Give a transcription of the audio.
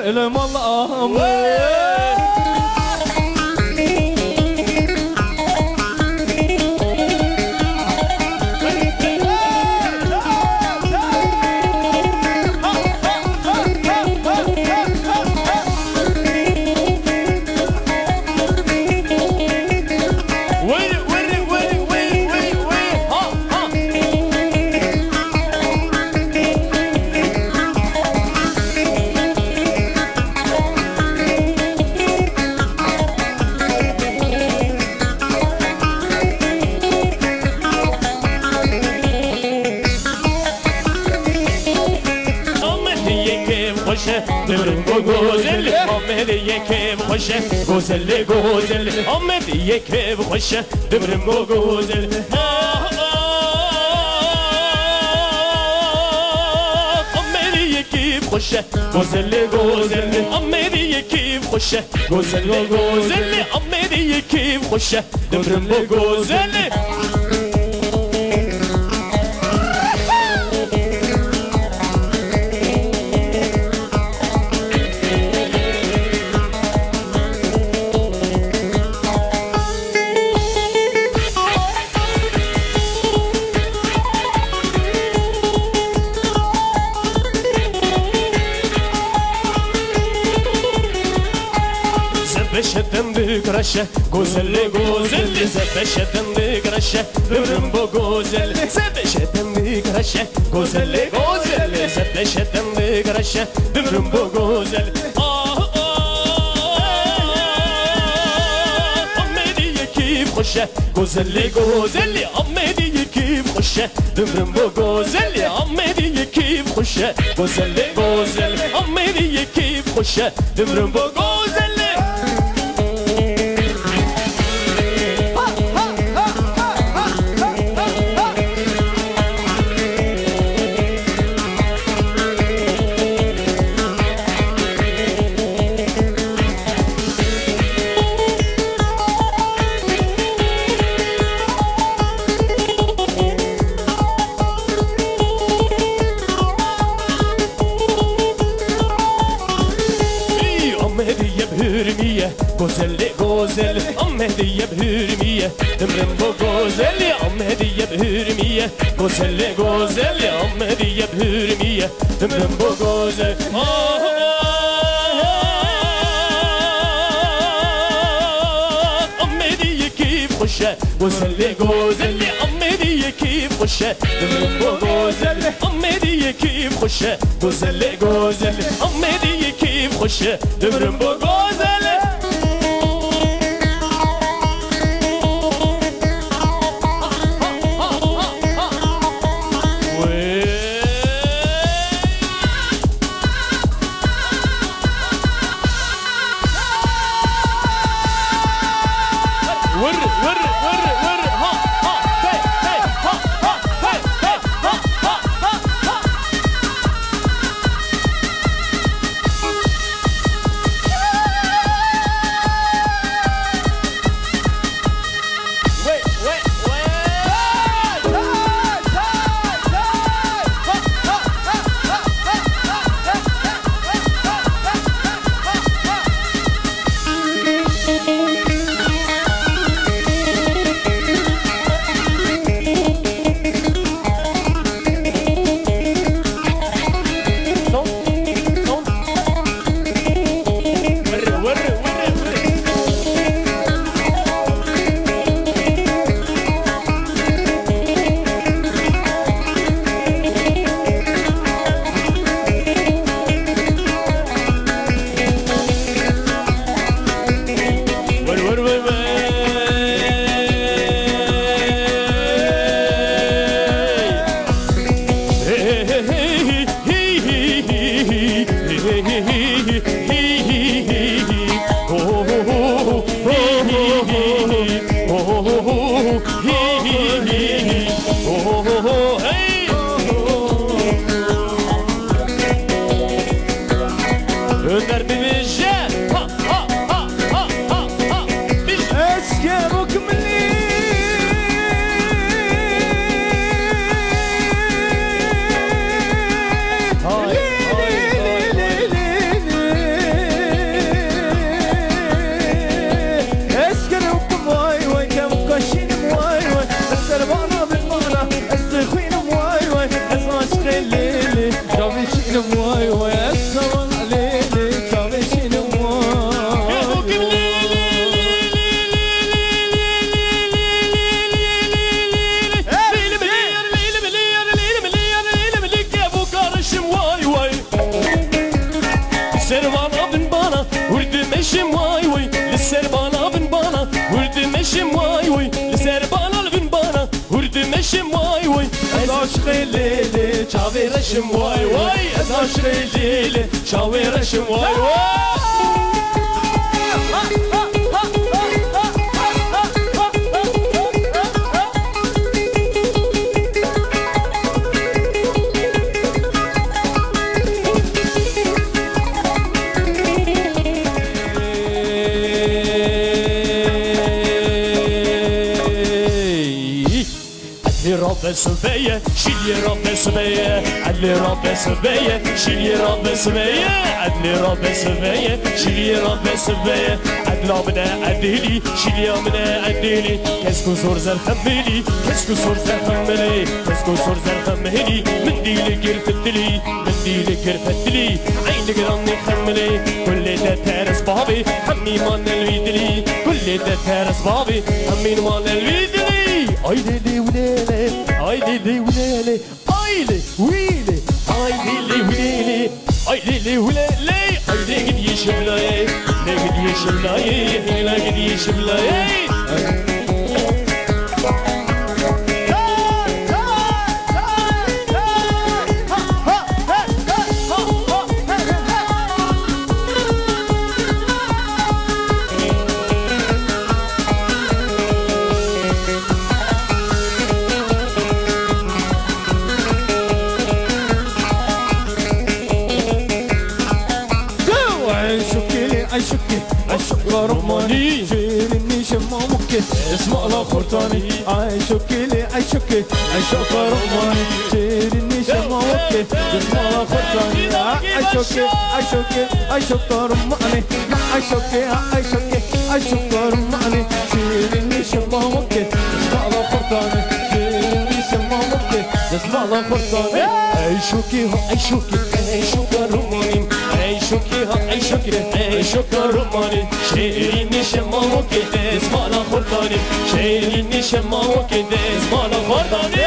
الملام دبرم بگوزل آمدی که خوشه گوزل گوزل آمدی که خوشه دبرم بگوزل آمدی که خوشه گوزل گوزل آمدی که خوشه گوزل گوزل آمدی که خوشه دبرم بگوزل بشدم بگرشه گوزل گوزل بشدم بگرشه دبرم بگوزل بشدم بگرشه گوزل گوزل بشدم بگرشه دبرم بگوزل آمدی کیف خوشه گوزل گوزل آمدی کیف خوشه دبرم بگوزل آمدی کیف خوشه گوزل گوزل آمدی کیف خوشه دبرم بگوزل گوزل گوزل آمدی بهرمیه دمرم با گوزل آمدی بهرمیه گوزل گوزل آمدی بهرمیه دمرم با گوزل آمدی کیف خوشه گوزل گوزل آمدی کیف خوشه دمرم با گوزل آمدی کیف خوشه گوزل گوزل آمدی کیف خوشه دمرم با گوزل ورد مشم واي وي للسربانة بن بانا ورد مشم واي وي للسربانة بن بانا ورد مشم واي وي ازاشقي ليلي شاوي رشم واي واي ازاشقي ليلي شاوي رشم واي واي رب السبية شيلي رب السبية عدلي رب السبية شيلي رب السبية عدلي رب السبية شيلي رب السبية عدلا منا عدلي شيلي منا عدلي كسكو صور زر خملي كسكو صور زر خملي كسكو صور زر خملي من ديلي قرفتلي من ديلي قرفتلي عينك راني خملي كل ده تارس بابي حمي مان الويدلي كل ده تارس بابي حمي مان الويدلي اي ليلي وليلي اي ليلي وليلي اي لي ويلي اي ليلي وليلي اي ليلي وليلي اي لي قد يشبلاي لي قد يشبلاي لي قد يشبلاي عشق رماني شيرني شمامك اسمع لا خرطاني عشق لي عشق رماني شيرني شمامك اسمع لا خرطاني عشق رماني عشق رماني شيرني شمامك اسمع لا خرطاني شيرني شمامك اسمع لا خرطاني عشق رماني عيشك رماني شيريني شمامك اسمع لا خرطاني شيريني شمامك اسمع لا خرطاني